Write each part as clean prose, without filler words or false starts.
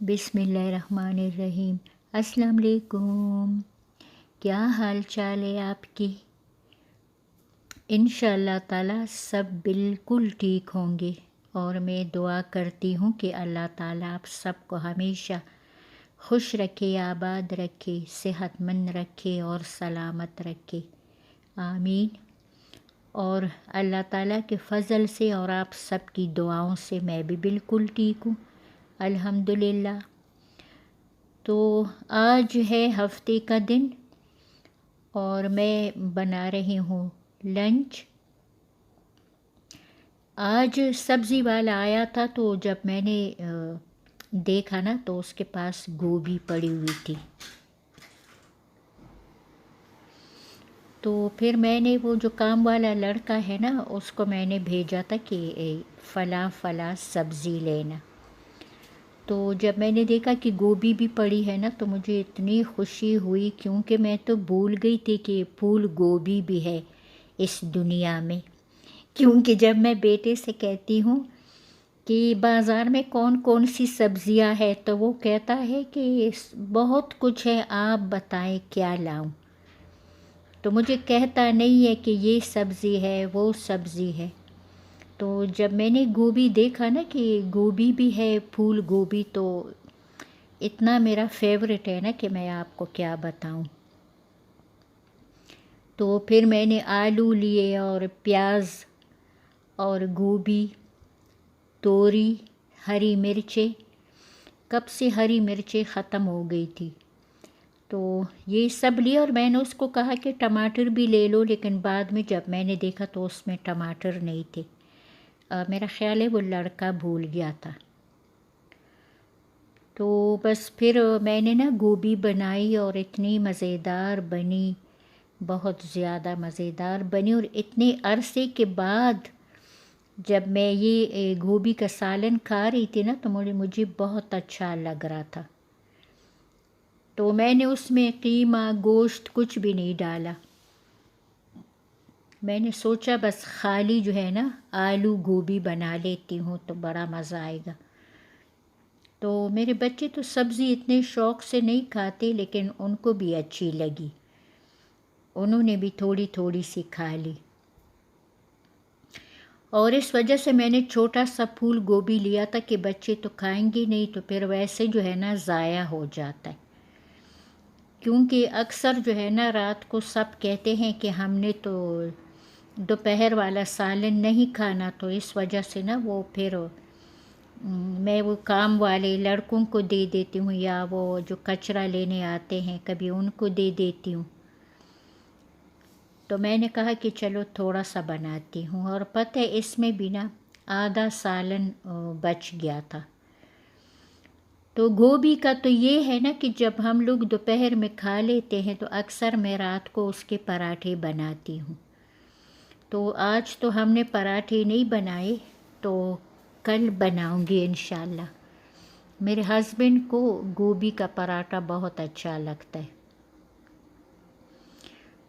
بسم اللہ الرحمن الرحیم۔ السلام علیکم، کیا حال چال ہے آپ کی؟ انشاءاللہ تعالیٰ سب بالکل ٹھیک ہوں گے، اور میں دعا کرتی ہوں کہ اللہ تعالیٰ آپ سب کو ہمیشہ خوش رکھے، آباد رکھے، صحت مند رکھے اور سلامت رکھے، آمین۔ اور اللہ تعالیٰ کے فضل سے اور آپ سب کی دعاؤں سے میں بھی بالکل ٹھیک ہوں، الحمدللہ۔ تو آج ہے ہفتے کا دن اور میں بنا رہی ہوں لنچ۔ آج سبزی والا آیا تھا تو جب میں نے دیکھا نا تو اس کے پاس گوبھی پڑی ہوئی تھی، تو پھر میں نے وہ جو کام والا لڑکا ہے نا اس کو میں نے بھیجا تھا کہ فلاں فلاں سبزی لینا۔ تو جب میں نے دیکھا کہ گوبھی بھی پڑی ہے نا تو مجھے اتنی خوشی ہوئی، کیونکہ میں تو بھول گئی تھی کہ پھول گوبھی بھی ہے اس دنیا میں۔ کیونکہ جب میں بیٹے سے کہتی ہوں کہ بازار میں کون کون سی سبزیاں ہے تو وہ کہتا ہے کہ بہت کچھ ہے، آپ بتائیں کیا لاؤں۔ تو مجھے کہتا نہیں ہے کہ یہ سبزی ہے وہ سبزی ہے۔ تو جب میں نے گوبھی دیکھا نا کہ گوبھی بھی ہے، پھول گوبھی، تو اتنا میرا فیورٹ ہے نا کہ میں آپ کو کیا بتاؤں۔ تو پھر میں نے آلو لیے اور پیاز اور گوبھی، توری، ہری مرچیں۔ کب سے ہری مرچیں ختم ہو گئی تھی، تو یہ سب لیا، اور میں نے اس کو کہا کہ ٹماٹر بھی لے لو، لیکن بعد میں جب میں نے دیکھا تو اس میں ٹماٹر نہیں تھے۔ میرا خیال ہے وہ لڑکا بھول گیا تھا۔ تو بس پھر میں نے نا گوبھی بنائی اور اتنی مزیدار بنی، بہت زیادہ مزیدار بنی، اور اتنے عرصے کے بعد جب میں یہ گوبھی کا سالن کھا رہی تھی نا تو مجھے بہت اچھا لگ رہا تھا۔ تو میں نے اس میں قیمہ گوشت کچھ بھی نہیں ڈالا، میں نے سوچا بس خالی جو ہے نا آلو گوبھی بنا لیتی ہوں تو بڑا مزہ آئے گا۔ تو میرے بچے تو سبزی اتنے شوق سے نہیں کھاتے، لیکن ان کو بھی اچھی لگی، انہوں نے بھی تھوڑی تھوڑی سی کھا لی، اور اس وجہ سے میں نے چھوٹا سا پھول گوبھی لیا تھا کہ بچے تو کھائیں گے نہیں، تو پھر ویسے جو ہے نا ضائع ہو جاتا ہے۔ کیونکہ اکثر جو ہے نا رات کو سب کہتے ہیں کہ ہم نے تو دوپہر والا سالن نہیں کھانا، تو اس وجہ سے نا وہ پھر میں وہ کام والے لڑکوں کو دے دیتی ہوں، یا وہ جو کچرا لینے آتے ہیں کبھی ان کو دے دیتی ہوں۔ تو میں نے کہا کہ چلو تھوڑا سا بناتی ہوں، اور پتہ ہے اس میں بھی نا آدھا سالن بچ گیا تھا۔ تو گوبھی کا تو یہ ہے نا کہ جب ہم لوگ دوپہر میں کھا لیتے ہیں تو اکثر میں رات کو اس کے پراٹھے بناتی ہوں۔ تو آج تو ہم نے پراٹھے نہیں بنائے، تو کل بناؤں گی انشاءاللہ۔ میرے ہسبینڈ کو گوبھی کا پراٹھا بہت اچھا لگتا ہے۔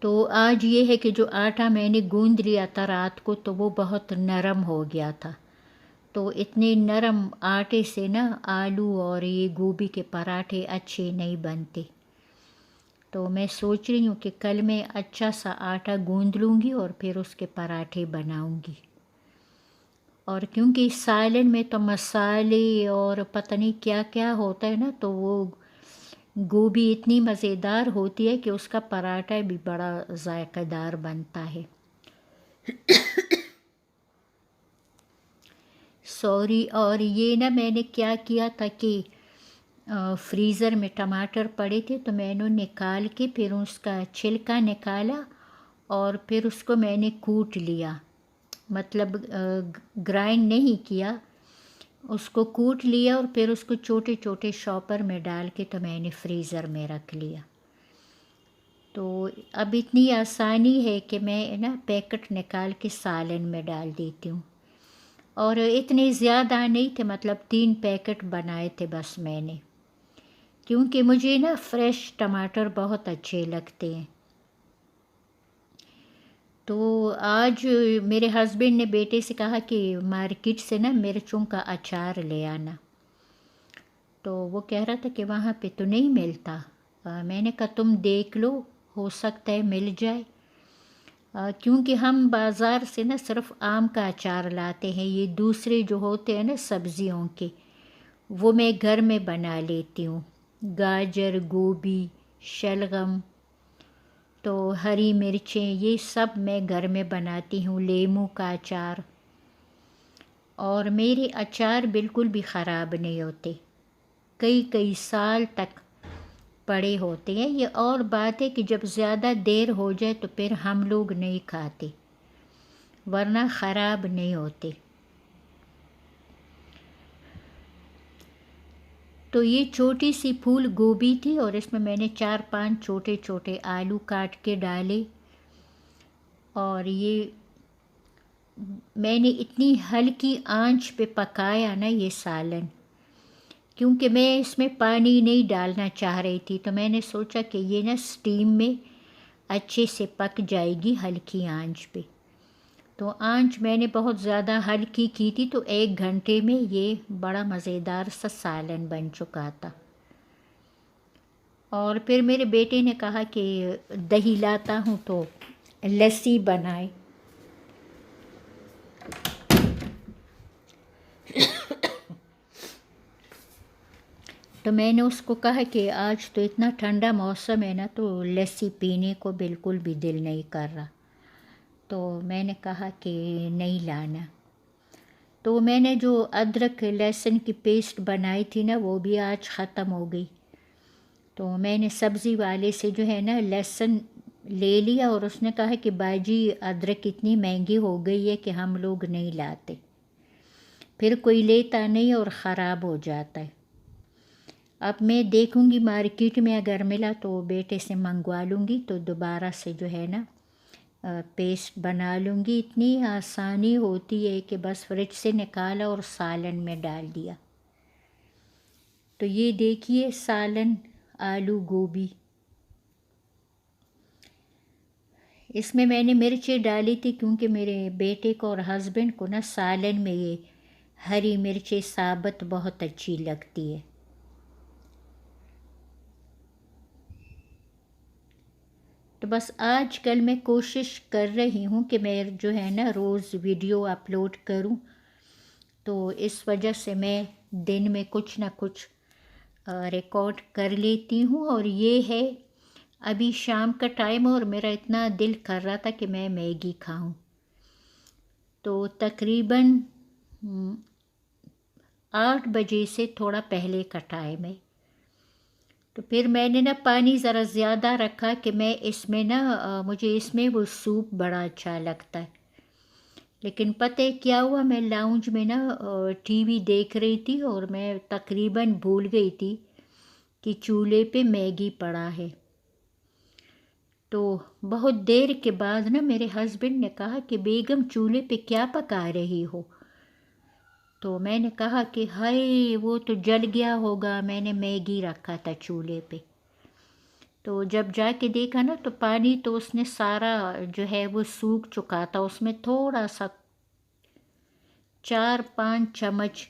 تو آج یہ ہے کہ جو آٹا میں نے گوندھ لیا تھا رات کو تو وہ بہت نرم ہو گیا تھا، تو اتنے نرم آٹے سے نا آلو اور یہ گوبھی کے پراٹھے اچھے نہیں بنتے۔ تو میں سوچ رہی ہوں کہ کل میں اچھا سا آٹا گوندھ لوں گی اور پھر اس کے پراٹھے بناؤں گی۔ اور کیونکہ سالن میں تو مسالے اور پتہ نہیں کیا کیا ہوتا ہے نا، تو وہ گوبھی اتنی مزیدار ہوتی ہے کہ اس کا پراٹھا بھی بڑا ذائقہ دار بنتا ہے۔ سوری، اور یہ نا میں نے کیا کیا تھا کہ فریزر میں ٹماٹر پڑے تھے تو میں نے نکال کے پھر اس کا چھلکا نکالا، اور پھر اس کو میں نے کوٹ لیا، مطلب گرائنڈ نہیں کیا، اس کو کوٹ لیا، اور پھر اس کو چھوٹے چھوٹے شاپر میں ڈال کے تو میں نے فریزر میں رکھ لیا۔ تو اب اتنی آسانی ہے کہ میں نا پیکٹ نکال کے سالن میں ڈال دیتی ہوں، اور اتنے زیادہ نہیں تھے، مطلب 3 پیکٹ بنائے تھے بس میں نے، کیونکہ مجھے نا فریش ٹماٹر بہت اچھے لگتے ہیں۔ تو آج میرے ہسبینڈ نے بیٹے سے کہا کہ مارکیٹ سے نا مرچوں کا اچار لے آنا، تو وہ کہہ رہا تھا کہ وہاں پہ تو نہیں ملتا۔ میں نے کہا تم دیکھ لو، ہو سکتا ہے مل جائے، کیونکہ ہم بازار سے نا صرف آم کا اچار لاتے ہیں، یہ دوسرے جو ہوتے ہیں نا سبزیوں کے، وہ میں گھر میں بنا لیتی ہوں۔ گاجر، گوبھی، شلغم، تو ہری مرچیں، یہ سب میں گھر میں بناتی ہوں، لیموں کا اچار، اور میرے اچار بالکل بھی خراب نہیں ہوتے، کئی سال تک پڑے ہوتے ہیں۔ یہ اور بات ہے کہ جب زیادہ دیر ہو جائے تو پھر ہم لوگ نہیں کھاتے، ورنہ خراب نہیں ہوتے۔ تو یہ چھوٹی سی پھول گوبھی تھی، اور اس میں میں نے 4-5 چھوٹے چھوٹے آلو کاٹ کے ڈالے، اور یہ میں نے اتنی ہلکی آنچ پہ پکایا نا یہ سالن، کیونکہ میں اس میں پانی نہیں ڈالنا چاہ رہی تھی، تو میں نے سوچا کہ یہ نا سٹیم میں اچھے سے پک جائے گی ہلکی آنچ پہ۔ تو آنچ میں نے بہت زیادہ ہلکی کی تھی، تو 1 گھنٹے میں یہ بڑا مزیدار سا سالن بن چکا تھا۔ اور پھر میرے بیٹے نے کہا کہ دہی لاتا ہوں تو لسی بنائے، تو میں نے اس کو کہا کہ آج تو اتنا ٹھنڈا موسم ہے نا، تو لسی پینے کو بالکل بھی دل نہیں کر رہا، تو میں نے کہا کہ نہیں لانا۔ تو میں نے جو ادرک لہسن کی پیسٹ بنائی تھی نا، وہ بھی آج ختم ہو گئی، تو میں نے سبزی والے سے جو ہے نا لہسن لے لیا، اور اس نے کہا کہ باجی ادرک اتنی مہنگی ہو گئی ہے کہ ہم لوگ نہیں لاتے، پھر کوئی لیتا نہیں اور خراب ہو جاتا ہے۔ اب میں دیکھوں گی مارکیٹ میں اگر ملا تو بیٹے سے منگوا لوں گی، تو دوبارہ سے جو ہے نا پیسٹ بنا لوں گی۔ اتنی آسانی ہوتی ہے کہ بس فریج سے نکالا اور سالن میں ڈال دیا۔ تو یہ دیکھیے سالن آلو گوبھی، اس میں نے مرچیں ڈالی تھی کیونکہ میرے بیٹے کو اور ہسبینڈ کو نا سالن میں یہ ہری مرچیں ثابت بہت اچھی لگتی ہے۔ تو بس آج کل میں کوشش کر رہی ہوں کہ میں جو ہے نا روز ویڈیو اپلوڈ کروں، تو اس وجہ سے میں دن میں کچھ نہ کچھ ریکارڈ کر لیتی ہوں۔ اور یہ ہے ابھی شام کا ٹائم، اور میرا اتنا دل کر رہا تھا کہ میں میگی کھاؤں، تو تقریباً 8 بجے سے تھوڑا پہلے کا ٹائم ہے، تو پھر میں نے نا پانی ذرا زیادہ رکھا کہ میں اس میں نا مجھے اس میں وہ سوپ بڑا اچھا لگتا ہے، لیکن پتہ ہے کیا ہوا، میں لاؤنج میں نا ٹی وی دیکھ رہی تھی، اور میں تقریباً بھول گئی تھی کہ چولہے پہ میگی پڑا ہے۔ تو بہت دیر کے بعد نا میرے ہسبینڈ نے کہا کہ بیگم چولہے پہ کیا پکا رہی ہو؟ تو میں نے کہا کہ ہائے وہ تو جل گیا ہوگا، میں نے میگی رکھا تھا چولہے پہ۔ تو جب جا کے دیکھا نا تو پانی تو اس نے سارا جو ہے وہ سوکھ چکا تھا، اس میں تھوڑا سا 4-5 چمچ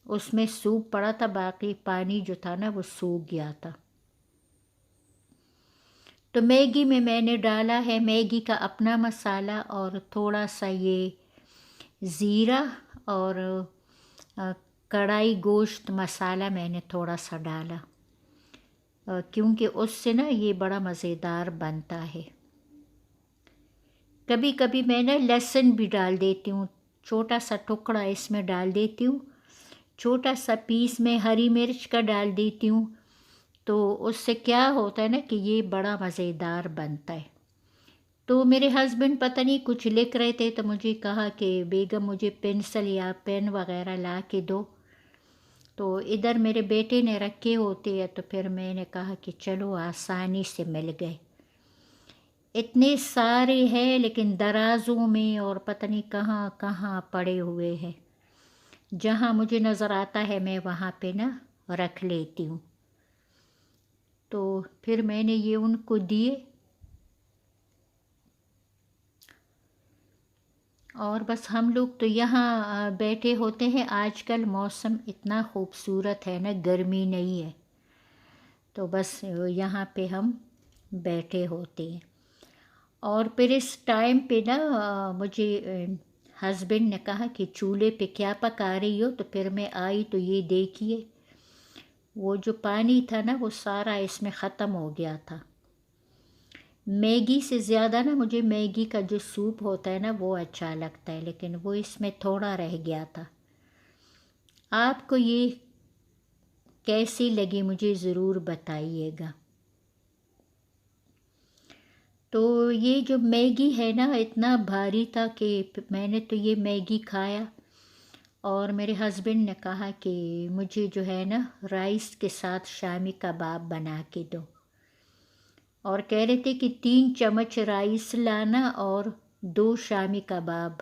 اس میں سوپ پڑا تھا، باقی پانی جو تھا نا وہ سوکھ گیا تھا۔ تو میگی میں نے ڈالا ہے میگی کا اپنا مسالہ، اور تھوڑا سا یہ زیرہ، اور کڑھائی گوشت مسالہ میں نے تھوڑا سا ڈالا، کیونکہ اس سے نا یہ بڑا مزیدار بنتا ہے۔ کبھی کبھی میں نے لہسن بھی ڈال دیتی ہوں، چھوٹا سا ٹکڑا اس میں ڈال دیتی ہوں، چھوٹا سا پیس میں ہری مرچ کا ڈال دیتی ہوں، تو اس سے کیا ہوتا ہے نا کہ یہ بڑا مزیدار بنتا ہے۔ تو میرے ہسبینڈ پتہ نہیں کچھ لکھ رہے تھے، تو مجھے کہا کہ بیگم مجھے پنسل یا پین وغیرہ لا کے دو، تو ادھر میرے بیٹے نے رکھے ہوتے ہیں، تو پھر میں نے کہا کہ چلو آسانی سے مل گئے۔ اتنے سارے ہیں لیکن درازوں میں اور پتہ نہیں کہاں کہاں پڑے ہوئے ہیں، جہاں مجھے نظر آتا ہے میں وہاں پہ نا رکھ لیتی ہوں۔ تو پھر میں نے یہ ان کو دیے، اور بس ہم لوگ تو یہاں بیٹھے ہوتے ہیں. آج کل موسم اتنا خوبصورت ہے نا، گرمی نہیں ہے، تو بس یہاں پہ ہم بیٹھے ہوتے ہیں. اور پھر اس ٹائم پہ نا مجھے ہسبینڈ نے کہا کہ چولہے پہ کیا پکا رہی ہو، تو پھر میں آئی تو یہ دیکھیے وہ جو پانی تھا نا وہ سارا اس میں ختم ہو گیا تھا. میگی سے زیادہ نا مجھے میگی کا جو سوپ ہوتا ہے نا وہ اچھا لگتا ہے، لیکن وہ اس میں تھوڑا رہ گیا تھا. آپ کو یہ کیسی لگی مجھے ضرور بتائیے گا. تو یہ جو میگی ہے نا اتنا بھاری تھا کہ میں نے تو یہ میگی کھایا، اور میرے ہسبینڈ نے کہا کہ مجھے جو ہے نا رائس کے ساتھ شامی کباب بنا کے دو، اور کہہ رہے تھے کہ 3 چمچ رائس لانا اور 2 شامی کباب.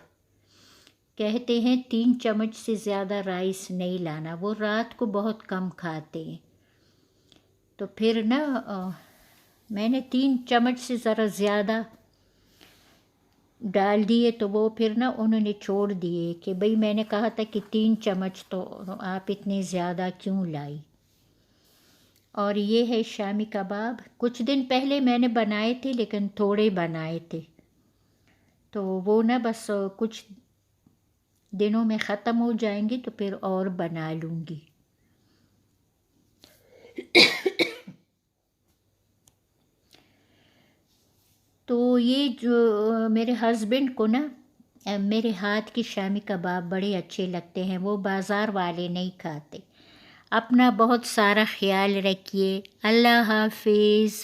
کہتے ہیں 3 چمچ سے زیادہ رائس نہیں لانا، وہ رات کو بہت کم کھاتے ہیں. تو پھر نا میں نے 3 چمچ سے ذرا زیادہ ڈال دیے، تو وہ پھر نا انہوں نے چھوڑ دیے کہ بھئی میں نے کہا تھا کہ 3 چمچ، تو آپ اتنے زیادہ کیوں لائی. اور یہ ہے شامی کباب. کچھ دن پہلے میں نے بنائے تھے لیکن تھوڑے بنائے تھے، تو وہ نا بس کچھ دنوں میں ختم ہو جائیں گے تو پھر اور بنا لوں گی. تو یہ جو میرے ہسبینڈ کو نا میرے ہاتھ کی شامی کباب بڑے اچھے لگتے ہیں، وہ بازار والے نہیں کھاتے. اپنا بہت سارا خیال رکھیے. اللہ حافظ.